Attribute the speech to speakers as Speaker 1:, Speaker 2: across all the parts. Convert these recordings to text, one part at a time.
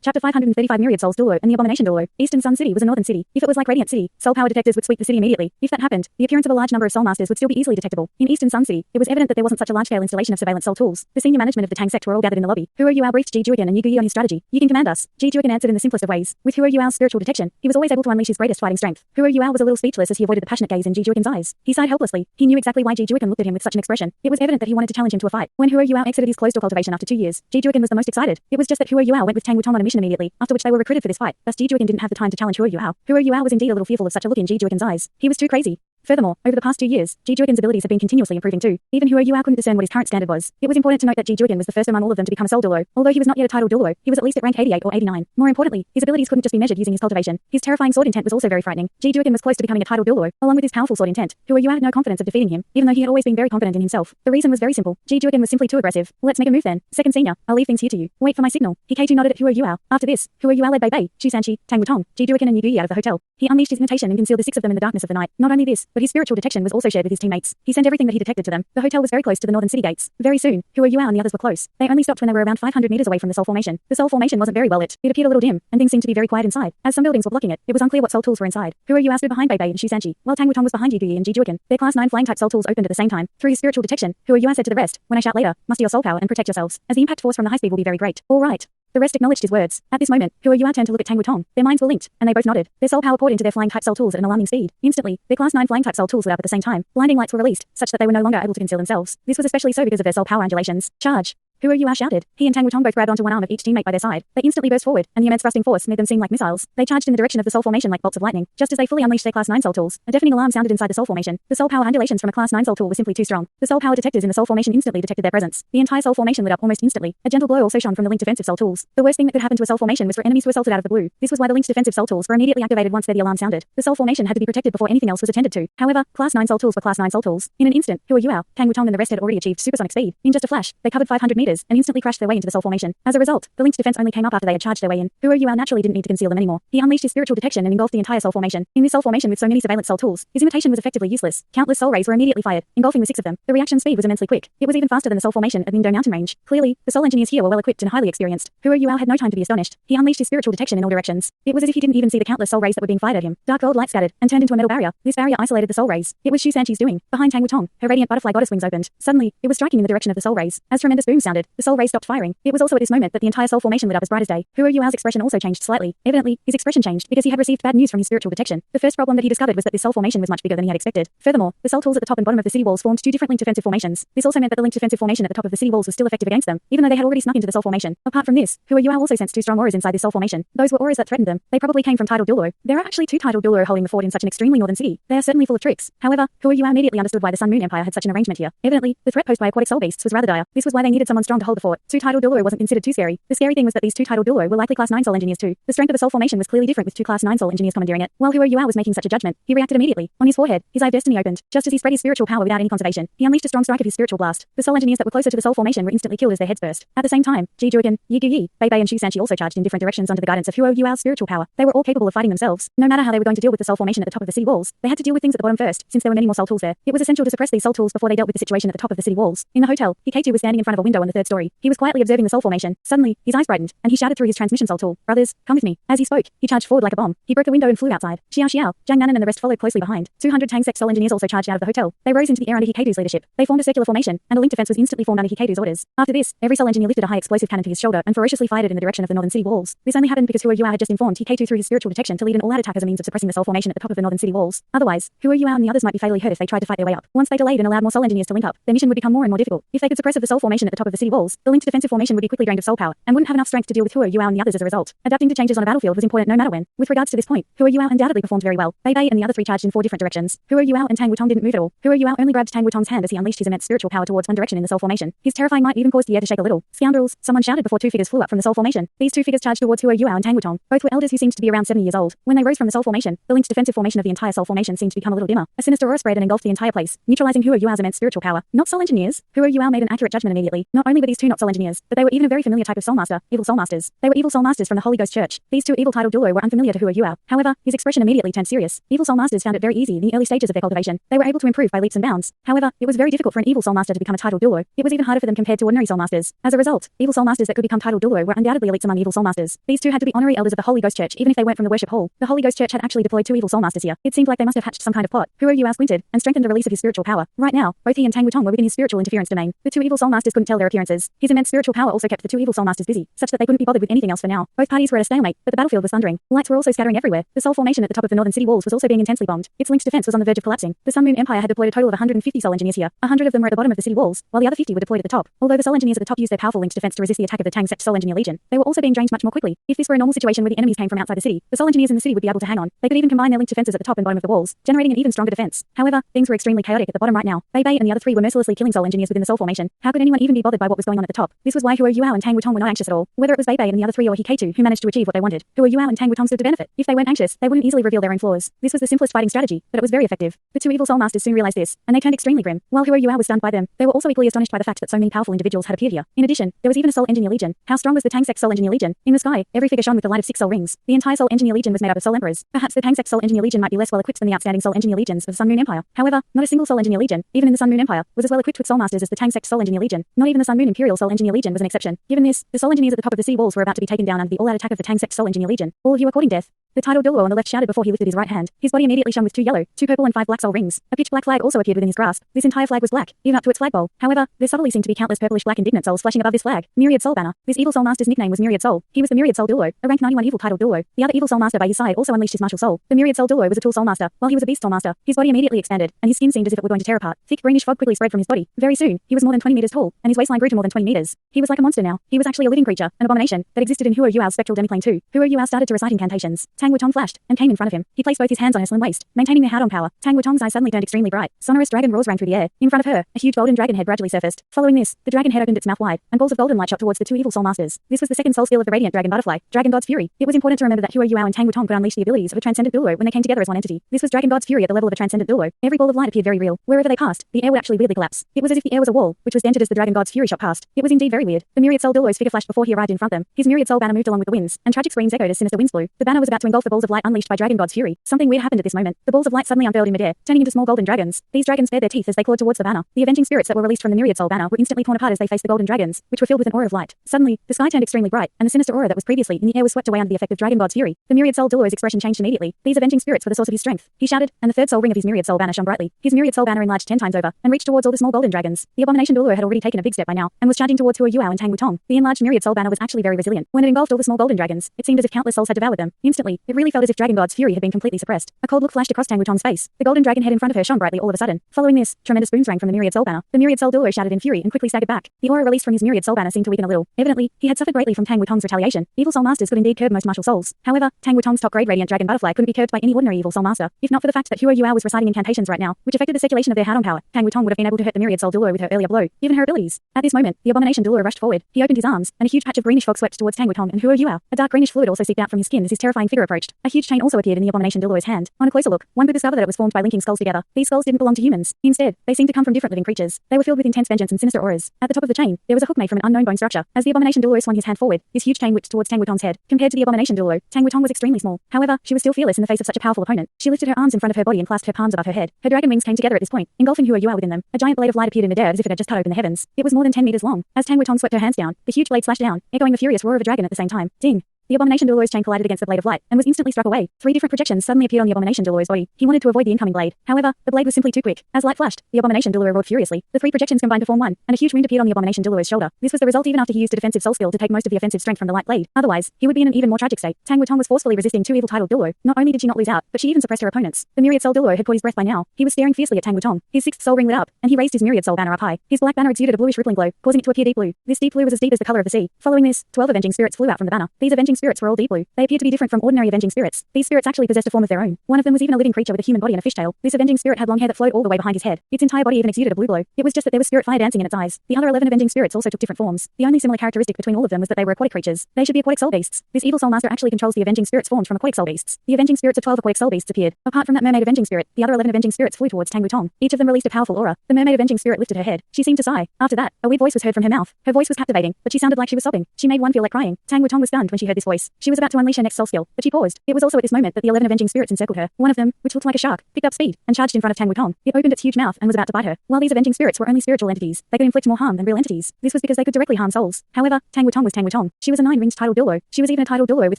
Speaker 1: Chapter 535 Myriad Souls Dolo and the Abomination Dolo. Eastern Sun City was a northern city. If it was like Radiant City, soul power detectors would sweep the city immediately. If that happened, the appearance of a large number of soul masters would still be easily detectable. In Eastern Sun City, it was evident that there wasn't such a large-scale installation of surveillance soul tools. The senior management of the Tang sect were all gathered in the lobby. Huo Yuao briefed Ji Juigan and Yu Guyi on his strategy. You can command us. Ji Juigan answered in the simplest of ways. With Huo Yuao's spiritual detection, he was always able to unleash his greatest fighting strength. Huo Yuao was a little speechless as he avoided the passionate gaze in Ji Juigan's eyes. He sighed helplessly. He knew exactly why Ji Juigan looked at him with such an expression. It was evident that he wanted to challenge him to a fight. When Huo Yuao exited his closed-door cultivation after 2 years, Ji Juigan was the most excited. It was just that Huo Yuao went with Tang Wutong on a mission immediately, after which they were recruited for this fight. Thus Ji Juigan didn't have the time to challenge Huo Yuao. Huo Yuao was indeed a little fearful of such a look in Ji Juigan's eyes. He was too crazy. Furthermore, over the past 2 years, Ji Juigan's abilities have been continuously improving too. Even Huo Yuao couldn't discern what his current standard was. It was important to note that Ji Juigan was the first among all of them to become a soul duelo. Although he was not yet a title duelo, he was at least at rank 88 or 89. More importantly, his abilities couldn't just be measured using his cultivation. His terrifying sword intent was also very frightening. Ji Juigan was close to becoming a title duelo, along with his powerful sword intent. Huo Yuao had no confidence of defeating him, even though he had always been very confident in himself. The reason was very simple. Ji Juigan was simply too aggressive. Let's make a move then. Second senior, I'll leave things here to you. Wait for my signal. Hikaiju nodded at Huo Yuao. After this, Huo Yuao led Bei Bei, Chu Sanchi, Tang Wutong, Ji Juigan and Yu Guyi out of the hotel. He unleashed his imitation and concealed the 6 of them in the darkness of the night. Not only this, but his spiritual detection was also shared with his teammates. He sent everything that he detected to them. The hotel was very close to the northern city gates. Very soon, Huo Yuao and the others were close. They only stopped when they were around 500 meters away from the Soul Formation. The Soul Formation wasn't very well lit. It appeared a little dim, and things seemed to be very quiet inside. As some buildings were blocking it, it was unclear what soul tools were inside. Huo Yuao stood behind Bei Bei and Shu Sanchi, while Tang Wutong was behind Yu Guyi and Ji Juigan. Their class 9 flying type soul tools opened at the same time. Through his spiritual detection, Huo Yuao said to the rest, when I shout later, muster your soul power and protect yourselves, as the impact force from the high speed will be very great. All right. The rest acknowledged his words. At this moment, Huo Yuao turned to look at Tang Wutong. Their minds were linked, and they both nodded. Their soul power poured into their flying type soul tools at an alarming speed. Instantly, their class 9 flying type soul tools lit up at the same time. Blinding lights were released, such that they were no longer able to conceal themselves. This was especially so because of their soul power undulations. Charge! Huo Yuao shouted. He and Tang Wutong both grabbed onto one arm of each teammate by their side. They instantly burst forward, and the immense thrusting force made them seem like missiles. They charged in the direction of the Soul Formation like bolts of lightning. Just as they fully unleashed their Class 9 Soul tools, a deafening alarm sounded inside the Soul Formation. The Soul Power undulations from a Class 9 Soul tool were simply too strong. The Soul Power detectors in the Soul Formation instantly detected their presence. The entire Soul Formation lit up almost instantly. A gentle glow also shone from the linked defensive Soul tools. The worst thing that could happen to a Soul Formation was for enemies to assault it out of the blue. This was why the linked defensive Soul tools were immediately activated once the alarm sounded. The Soul Formation had to be protected before anything else was attended to. However, Class 9 Soul tools were Class 9 Soul tools. In an instant, Huo Yuao, Tang Wutong and the rest had already achieved supersonic speed. In just a flash, they covered 500 meters and instantly crashed their way into the Soul Formation. As a result, the linked defense only came up after they had charged their way in. Huo Yuao naturally didn't need to conceal them anymore. He unleashed his spiritual detection and engulfed the entire Soul Formation. In this Soul Formation with so many surveillance soul tools, his imitation was effectively useless. Countless soul rays were immediately fired, engulfing the 6 of them. The reaction speed was immensely quick. It was even faster than the Soul Formation at Ningdo Mountain Range. Clearly, the soul engineers here were well equipped and highly experienced. Huo Yuao had no time to be astonished. He unleashed his spiritual detection in all directions. It was as if he didn't even see the countless soul rays that were being fired at him. Dark gold light scattered and turned into a metal barrier. This barrier isolated the soul rays. It was Shu Sanchi's doing. Behind Tang Wutong, her radiant butterfly goddess wings opened. Suddenly, it was striking in the direction of the soul rays. As tremendous boom sounded, the soul rays stopped firing. It was also at this moment that the entire Soul Formation lit up as bright as day. Huo Yuao's expression also changed slightly. Evidently, his expression changed because he had received bad news from his spiritual detection. The first problem that he discovered was that this Soul Formation was much bigger than he had expected. Furthermore, the soul tools at the top and bottom of the city walls formed 2 different linked defensive formations. This also meant that the linked defensive formation at the top of the city walls was still effective against them, even though they had already snuck into the Soul Formation. Apart from this, Huo Yuao also sensed 2 strong auras inside this Soul Formation. Those were auras that threatened them. They probably came from Tidal Duelo. There are actually 2 Tidal Duelo holding the fort in such an extremely northern city. They are certainly full of tricks. However, Huo Yuao immediately understood why the Sun Moon Empire had such an arrangement here. Evidently, the threat posed by aquatic soul beasts was rather dire. This was why they needed someone strong to hold the fort. 2 Tidal Duelo wasn't considered too scary. The scary thing was that these 2 Tidal Duelo were likely Class 9 Soul engineers too. The strength of the Soul Formation was clearly different with 2 Class 9 Soul engineers commandeering it. While Huo Yuao was making such a judgment, he reacted immediately. On his forehead, his eye of destiny opened. Just as he spread his spiritual power without any conservation, he unleashed a strong strike of his spiritual blast. The soul engineers that were closer to the Soul Formation were instantly killed as their heads burst. At the same time, Ji Juigan, Yu Guyi, Bei Bei and Shu Sanchi also charged in different directions under the guidance of Huo Yuao's spiritual power. They were all capable of fighting themselves. No matter how they were going to deal with the Soul Formation at the top of the city walls, they had to deal with things at the bottom first, since there were many more soul tools there. It was essential to suppress these soul tools before they dealt with the situation at the top of the city walls. In the hotel, Hikaiju was standing in front of a window on the 3rd story. He was quietly observing the Soul Formation. Suddenly, his eyes brightened, and he shouted through his transmission soul tool, "Brothers, come with me." As he spoke, he charged forward like a bomb. He broke the window and flew outside. Xiao Xiao, Zhang Nanan and the rest followed closely behind. 200 Tang sect soul engineers also charged out of the hotel. They rose into the air under Hikaidu's leadership. They formed a circular formation, and a linked defense was instantly formed under Hikaidu's orders. After this, every soul engineer lifted a high explosive cannon to his shoulder and ferociously fired it in the direction of the northern city walls. This only happened because Huo Yuao had just informed Hikaidu through his spiritual detection to lead an all-out attack as a means of suppressing the Soul Formation at the top of the northern city walls. Otherwise, Huo Yuao and the others might be fatally hurt if they tried to fight their way up. Once they delayed and allowed more soul engineers to link up, their mission would become more and more difficult. If they could suppress the Soul Formation at the top of the city walls, the linked defensive formation would be quickly drained of soul power and wouldn't have enough strength to deal with Huo Yuao and the others as a result. Adapting to changes on a battlefield was important no matter when. With regards to this point, Huo Yuao undoubtedly performed very well. Bei Bei and the other 3 charged in 4 different directions. Huo Yuao and Tang Wutong didn't move at all. Huo Yuao only grabbed Tang Wutong's hand as he unleashed his immense spiritual power towards one direction in the Soul Formation. His terrifying might even caused the air to shake a little. Scoundrels! Someone shouted before 2 figures flew up from the Soul Formation. These 2 figures charged towards Huo Yuao and Tang Wutong. Both were elders who seemed to be around 70 years old. When they rose from the Soul Formation, the linked defensive formation of the entire Soul Formation seemed to become a little dimmer. A sinister aura spread and engulfed the entire place, neutralizing Huo Yuao's immense spiritual power. Not soul engineers. Huo Yuao made an accurate judgment immediately. Not Only were these two not soul engineers, but they were even a very familiar type of soul master, evil soul masters. They were evil soul masters from the Holy Ghost Church. These two evil titled Dulo were unfamiliar to Hua Yuao. However, his expression immediately turned serious. Evil soul masters found it very easy in the early stages of their cultivation. They were able to improve by leaps and bounds. However, it was very difficult for an evil soul master to become a titled Dulo. It was even harder for them compared to ordinary soul masters. As a result, evil soul masters that could become titled Dulo were undoubtedly elites among evil soul masters. These two had to be honorary elders of the Holy Ghost Church even if they weren't from the worship hall. The Holy Ghost Church had actually deployed two evil soul masters here. It seemed like they must have hatched some kind of plot. Hua Yuao squinted and strengthened the release of his spiritual power. Right now, both he and Tang Wutong were within his spiritual interference domain. The two evil soul masters couldn't tell their appearances. His immense spiritual power also kept the two evil soul masters busy, such that they couldn't be bothered with anything else for now. Both parties were at a stalemate, but the battlefield was thundering. Lights were also scattering everywhere. The Soul Formation at the top of the northern city walls was also being intensely bombed. Its linked defense was on the verge of collapsing. The Sun Moon Empire had deployed a total of 150 soul engineers here. 100 of them were at the bottom of the city walls, while the other 50 were deployed at the top. Although the soul engineers at the top used their powerful linked defense to resist the attack of the Tang Sect Soul Engineer Legion, they were also being drained much more quickly. If this were a normal situation where the enemies came from outside the city, the soul engineers in the city would be able to hang on. They could even combine their linked defenses at the top and bottom of the walls, generating an even stronger defense. However, things were extremely chaotic at the bottom right now. Bei Bei and the other three were mercilessly killing soul engineers within the Soul Formation. How could anyone even be bothered by what was going on at the top? This was why Hua Yuao and Tang Wutong were not anxious at all. Whether it was Bei Bei and the other three or Hikaitu who managed to achieve what they wanted, Hua Yuao and Tang Wutong stood to benefit. If they weren't anxious, they wouldn't easily reveal their own flaws. This was the simplest fighting strategy, but it was very effective. The two evil soul masters soon realized this, and they turned extremely grim. While Hua Yuao was stunned by them, they were also equally astonished by the fact that so many powerful individuals had appeared here. In addition, there was even a Soul Engineer Legion. How strong was the Tang Sect Soul Engineer Legion? In the sky, every figure shone with the light of 6 soul rings. The entire Soul Engineer Legion was made up of Soul Emperors. Perhaps the Tang Sect Soul Engineer Legion might be less well equipped than the outstanding Soul Engineer Legions of Sun Moon Empire. However, not a single Soul Engineer Legion, even in the Sun Moon Empire, was as well equipped with soul masters as the Tang Sect Soul Engineer Legion. Not even the Sun Moon Imperial Soul Engineer Legion was an exception. Given this, the Soul Engineers at the top of the sea walls were about to be taken down under the all-out attack of the Tang Sect Soul Engineer Legion. All of you are courting death. The titled Bilbo on the left shouted before he lifted his right hand. His body immediately shone with 2 yellow, 2 purple and 5 black soul rings. A pitch black flag also appeared within his grasp. This entire flag was black, even up to its flagpole. However, there subtly seemed to be countless purplish black indignant souls flashing above this flag. Myriad Soul banner. This evil soul master's nickname was Myriad Soul. He was the Myriad Soul Dulo, a rank 91 evil titled Dulo. The other evil soul master by his side also unleashed his martial soul. The Myriad Soul Dulo was a tool soul master, while he was a beast soul master. His body immediately expanded, and his skin seemed as if it were going to tear apart. Thick greenish fog quickly spread from his body. Very soon, he was more than 20 meters tall, and his waistline grew to more than 20 meters. He was like a monster now. He was actually a living creature, an abomination, that existed in Hua Yuao's spectral demiplane too. Hua Yuao started to recite incantations. Tang Wutong flashed, and came in front of him. He placed both his hands on her slim waist, maintaining their Hadong power. Tang Wutong's eyes suddenly turned extremely bright. Sonorous dragon roars rang through the air. In front of her, a huge golden dragon head gradually surfaced. Following this, the dragon head opened its mouth wide, and balls of golden light shot towards the two evil soul masters. This was the second soul skill of the radiant dragon butterfly, Dragon God's Fury. It was important to remember that Hua Yuao and Tang Wutong could unleash the abilities of a transcendent Dulo when they came together as one entity. This was Dragon God's Fury at the level of a transcendent Dulo. Every ball of light appeared very real. Wherever they passed, the air would actually weirdly collapse. It was as if the air was a wall, which was dented as the Dragon God's Fury shot past. It was indeed very weird. The Myriad Soul Dulo's figure flashed before he arrived in front of them. His Myriad Soul banner moved along with the winds, and tragic screams echoed as sinister winds blew. The banner was about to engulf the balls of light unleashed by Dragon God's Fury. Something weird happened at this moment. The balls of light suddenly unfurled in midair, turning into small golden dragons. These dragons bared their teeth as they clawed towards the banner. The avenging spirits that were released from the Myriad Soul banner were instantly torn apart as they faced the golden dragons, which were filled with an aura of light. Suddenly, the sky turned extremely bright, and the sinister aura that was previously in the air was swept away under the effect of Dragon God's Fury. The Myriad Soul Dulo's expression changed immediately. These avenging spirits were the source of his strength. He shouted, and the third soul ring of his Myriad Soul banner shone brightly. His Myriad Soul banner enlarged 10 times over, and reached towards all the small golden dragons. The abomination Dulo had already taken a big step by now, and was charging towards Hua Yuao and Tang Wutong. The enlarged Myriad Soul banner was actually very resilient. When it engulfed all the small golden dragons, it seemed as if countless souls had devoured them. Instantly, it really felt as if Dragon God's Fury had been completely suppressed. A cold look flashed across Tang Wutong's face. The golden dragon head in front of her shone brightly all of a sudden. Following this, tremendous booms rang from the Myriad Soul banner. The Myriad Soul Dulo shouted in fury and quickly staggered back. The aura released from his Myriad Soul banner seemed to weaken a little. Evidently, he had suffered greatly from Tang Wutong's retaliation. Evil soul masters could indeed curb most martial souls. However, Tang Wutong's top-grade radiant dragon butterfly couldn't be curbed by any ordinary evil soul master. If not for the fact that Hua Yuao was reciting incantations right now, which affected the circulation of their Hadong power, Tang Wutong would have been able to hurt the Myriad Soul Dulo with her earlier blow, given her abilities. At this moment, the abomination Dulo rushed forward. He opened his arms, and a huge patch of greenish fog swept towards Tang Wutong and Hua Yuao. A dark greenish fluid also seeped out from his skin as his terrifying figure approached. A huge chain also appeared in the abomination Dulo's hand. On a closer look, one could discover that it was formed by linking skulls together. These skulls didn't belong to humans. Instead, they seemed to come from different living creatures. They were filled with intense vengeance and sinister auras. At the top of the chain, there was a hook made from an unknown bone structure. As the abomination Dulo swung his hand forward, his huge chain whipped towards Tang Wutong's head. Compared to the abomination Dulo, Tang Wutong was extremely small. However, she was still fearless in the face of such a powerful opponent. She lifted her arms in front of her body and clasped her palms above her head. Her dragon wings came together at this point, engulfing Hua Yuao within them. A giant blade of light appeared in midair as if it had just cut open the heavens. It was more than 10 meters long. As Tang Wutong swept her hands down, the huge blade slashed down, echoing the furious roar of a dragon at the same time. Ding! The abomination Dulo's chain collided against the blade of light, and was instantly struck away. 3 different projections suddenly appeared on the abomination Dulo's body. He wanted to avoid the incoming blade. However, the blade was simply too quick. As light flashed, the abomination Dulo roared furiously. The 3 projections combined to form one, and a huge wound appeared on the abomination Dulo's shoulder. This was the result even after he used a defensive soul skill to take most of the offensive strength from the light blade. Otherwise, he would be in an even more tragic state. Tang Wutong was forcefully resisting 2 evil titled Dulo. Not only did she not lose out, but she even suppressed her opponents. The Myriad Soul Dulo had caught his breath by now. He was staring fiercely at Tang Wutong. His 6th soul ring lit up, and he raised his Myriad Soul banner up high. His black banner exuded a bluish rippling glow, causing it to appear deep blue. This deep blue was as deep as the color of the sea. Following this, 12 avenging spirits flew out from the banner. These avenging avenging spirits were all deep blue. They appeared to be different from ordinary avenging spirits. These spirits actually possessed a form of their own. One of them was even a living creature with a human body and a fishtail. This avenging spirit had long hair that flowed all the way behind his head. Its entire body even exuded a blue glow. It was just that there was spirit fire dancing in its eyes. The other 11 avenging spirits also took different forms. The only similar characteristic between all of them was that they were aquatic creatures. They should be aquatic soul beasts. This evil soul master actually controls the avenging spirits formed from aquatic soul beasts. The avenging spirits of 12 aquatic soul beasts appeared. Apart from that mermaid avenging spirit, the other 11 avenging spirits flew towards Tang Wutong. Each of them released a powerful aura. The mermaid avenging spirit lifted her head. She seemed to sigh. After that, a weird voice was heard from her mouth. Her voice was captivating, but she sounded like she was sobbing. She made one feel like crying. Tang Wutong was stunned when she heard this voice. She was about to unleash her next soul skill, but she paused. It was also at this moment that the 11 avenging spirits encircled her. One of them, which looked like a shark, picked up speed and charged in front of Tang Wutong. It opened its huge mouth and was about to bite her. While these avenging spirits were only spiritual entities, they could inflict more harm than real entities. This was because they could directly harm souls. However, Tang Wutong was Tang Wutong. She was a 9-ringed tidal dildo. She was even a tidal dildo with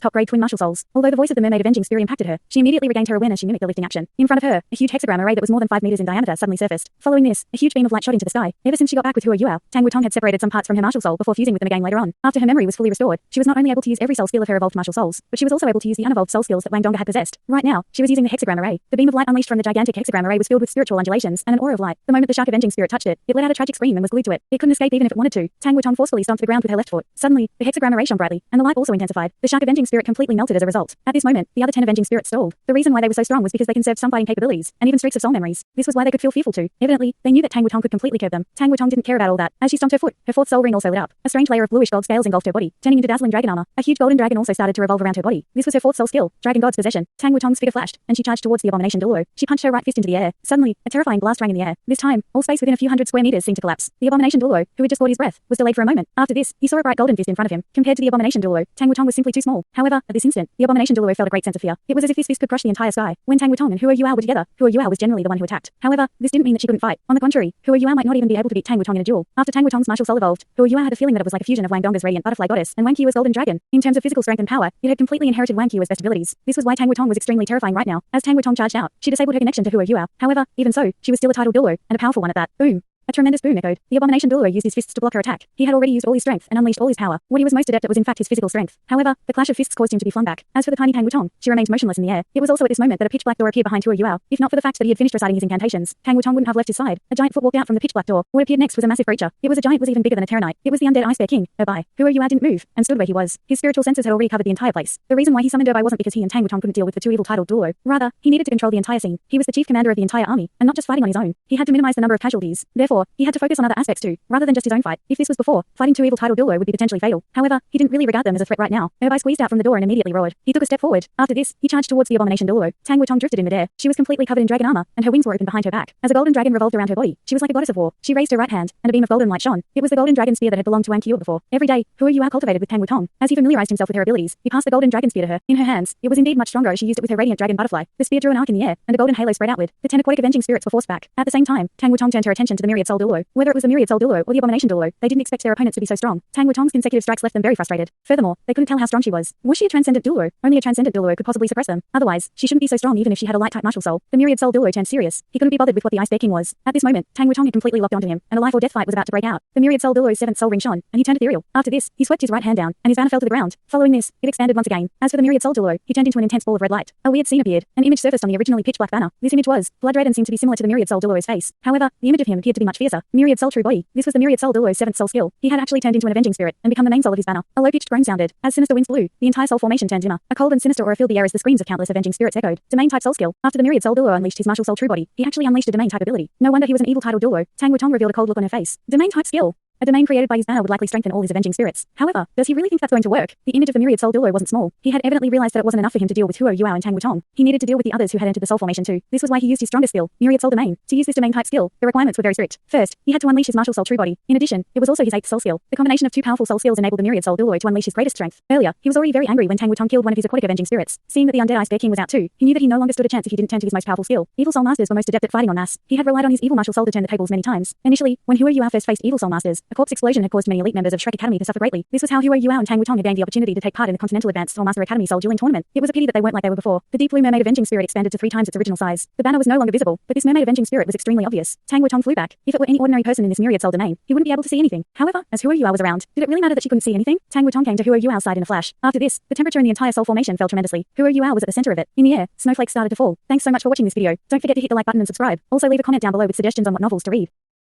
Speaker 1: top-grade twin martial souls. Although the voice of the mermaid avenging spirit impacted her, she immediately regained her awareness. She mimicked the lifting action. In front of her, a huge hexagram array that was more than 5 meters in diameter suddenly surfaced. Following this, a huge beam of light shot into the sky. Ever since she got back with Hua Yuao, Tang Wutong had separated some parts from her martial soul before fusing with them again later on. After her memory was fully restored, she was not only able to use every soul skill of her evolved martial souls, but she was also able to use the unevolved soul skills that Wang Donga had possessed. Right now, she was using the hexagram array. The beam of light unleashed from the gigantic hexagram array was filled with spiritual undulations and an aura of light. The moment the shark avenging spirit touched it, it let out a tragic scream and was glued to it. It couldn't escape even if it wanted to. Tang Wutong forcefully stomped the ground with her left foot. Suddenly, the hexagram array shone brightly, and the light also intensified. The shark avenging spirit completely melted as a result. At this moment, the other 10 avenging spirits stalled. The reason why they were so strong was because they conserved some fighting capabilities and even streaks of soul memories. This was why they could feel fearful too. Evidently, they knew that Tang Wutong could completely curb them. Tang Wutong didn't care about all that. As she stomped her foot, her fourth soul ring also lit up. A strange layer of bluish gold scales engulfed her body, turning into dazzling dragon armor. A huge golden dragon also started to revolve around her body. This was her fourth soul skill, Dragon God's Possession. Tang Wutong's figure flashed, and she charged towards the abomination Duluo. She punched her right fist into the air. Suddenly, a terrifying blast rang in the air. This time, all space within a few hundred square meters seemed to collapse. The abomination Duluo, who had just caught his breath, was delayed for a moment. After this, he saw a bright golden fist in front of him. Compared to the abomination Duluo, Tang Wutong was simply too small. However, at this instant, the abomination Duluo felt a great sense of fear. It was as if this fist could crush the entire sky. When Tang Wutong and Hua Yuao were together, Hua Yuao was generally the one who attacked. However, this didn't mean that she couldn't fight. On the contrary, Hua Yuao might not even be able to beat Tang Wutong in a duel. After Tang Wutong's martial soul evolved, Hua Yuao had a feeling that it was like a fusion of Wang Donga's radiant butterfly goddess and Wang Qiu's golden dragon. In terms of physical strength and power, it had completely inherited Wang Qiu's best abilities. This was why Tang Wutong was extremely terrifying right now. As Tang Wutong charged out, she disabled her connection to Hua Yuao. However, even so, she was still a tidal dildo, and a powerful one at that. Boom. A tremendous boom echoed. The abomination Duluo used his fists to block her attack. He had already used all his strength and unleashed all his power. What he was most adept at was in fact his physical strength. However, the clash of fists caused him to be flung back. As for the tiny Tang Wutong, she remained motionless in the air. It was also at this moment that a pitch black door appeared behind Hua Yuao. If not for the fact that he had finished reciting his incantations, Tang Wutong wouldn't have left his side. A giant foot walked out from the pitch black door. What appeared next was a massive creature. It was a giant was even bigger than a Terranite. It was the undead Ice Bear King, Erbai. Hua Yuao didn't move and stood where he was. His spiritual senses had already covered the entire place. The reason why he summoned Erbai wasn't because he and Tang Wutong couldn't deal with the two evil titled Duluo. Rather, he needed to control the entire scene. He was the chief commander of the entire army, and not just fighting on his own. He had to minimize the number of casualties. Therefore, he had to focus on other aspects too, rather than just his own fight. If this was before, fighting two evil tidal Duluo would be potentially fatal. However, he didn't really regard them as a threat right now. Erbai squeezed out from the door and immediately roared. He took a step forward. After this, he charged towards the abomination Duluo. Tang Wutong drifted in midair. She was completely covered in dragon armor, and her wings were open behind her back. As a golden dragon revolved around her body, she was like a goddess of war. She raised her right hand, and a beam of golden light shone. It was the golden dragon spear that had belonged to Wang Qiu before. Every day, Hua Yuao cultivated with Tang Wutong. As he familiarized himself with her abilities, he passed the golden dragon spear to her. In her hands, it was indeed much stronger as she used it with her radiant dragon butterfly. The spear drew an arc in the air, and a golden halo spread outward. The 10 aquatic avenging spirits were forced back. At the same time, Tang Wutong turned her attention to the myriad soul Duluo. Whether it was the myriad soul Duluo or the abomination Duluo, they didn't expect their opponents to be so strong. Tang Wutong's consecutive strikes left them very frustrated. Furthermore, they couldn't tell how strong she was. Was she a transcendent Duluo? Only a transcendent Duluo could possibly suppress them. Otherwise, she shouldn't be so strong even if she had a light-type martial soul. The myriad soul Duluo turned serious. He couldn't be bothered with what the Ice Bear King was. At this moment, Tang Wutong had completely locked onto him, and a life or death fight was about to break out. The myriad soul Duluo's 7th soul ring shone, and he turned ethereal. After this, he swept his right hand down, and his banner fell to the ground. Following this, it expanded once again. As for the myriad soul Duluo, he turned into an intense ball of red light. A weird scene appeared. An image surfaced on the originally pitch black banner. This image was blood red and seemed to be similar to the myriad soul Duluo's face. However, the image of him appeared to be much fiercer. Myriad soul true body. This was the myriad soul Duluo's 7th soul skill. He had actually turned into an avenging spirit and become the main soul of his banner. A low-pitched groan sounded. As sinister winds blew, the entire soul formation turned dimmer. A cold and sinister aura filled the air as the screams of countless avenging spirits echoed. Domain type soul skill. After the myriad soul Duluo unleashed his martial soul true body, he actually unleashed a domain type ability. No wonder he was an evil title Duluo. Tang Wutong revealed a cold look on her face. Domain type skill. A domain created by his banner would likely strengthen all his avenging spirits. However, does he really think that's going to work? The image of the myriad soul Duluo wasn't small. He had evidently realized that it wasn't enough for him to deal with Hua Yuao and Tang Wutong. He needed to deal with the others who had entered the soul formation too. This was why he used his strongest skill, myriad soul domain. To use this domain type skill, the requirements were very strict. First, he had to unleash his martial soul true body. In addition, it was also his 8th soul skill. The combination of two powerful soul skills enabled the myriad soul Duluo to unleash his greatest strength. Earlier, he was already very angry when Tang Wutong killed one of his aquatic avenging spirits. Seeing that the undead Ice Bear King was out too, he knew that he no longer stood a chance if he didn't turn to his most powerful skill. Evil soul masters were most adept at fighting en masse. He had relied on his evil martial soul to turn the tables many times. Initially, when Hua Yuao first faced evil soul masters, a corpse explosion had caused many elite members of Shrek Academy to suffer greatly. This was how Hua Yuao and Tang Wutong had gained the opportunity to take part in the Continental Advanced Soul Master Academy Soul Dueling Tournament. It was a pity that they weren't like they were before. The deep blue mermaid avenging spirit expanded to 3 times its original size. The banner was no longer visible, but this mermaid avenging spirit was extremely obvious. Tang Wutong flew back. If it were any ordinary person in this myriad soul domain, he wouldn't be able to see anything. However, as Hua Yuao was around, did it really matter that she couldn't see anything? Tang Wutong came to Hua Yuao's side in a flash. After this, the temperature in the entire soul formation fell tremendously. Hua Yuao was at the center of it. In the air, snowflakes started to fall. Thanks so much for watching this video. Don't forget to hit the like button and subscribe. Also leave a comment down below with suggestions on what novels to read.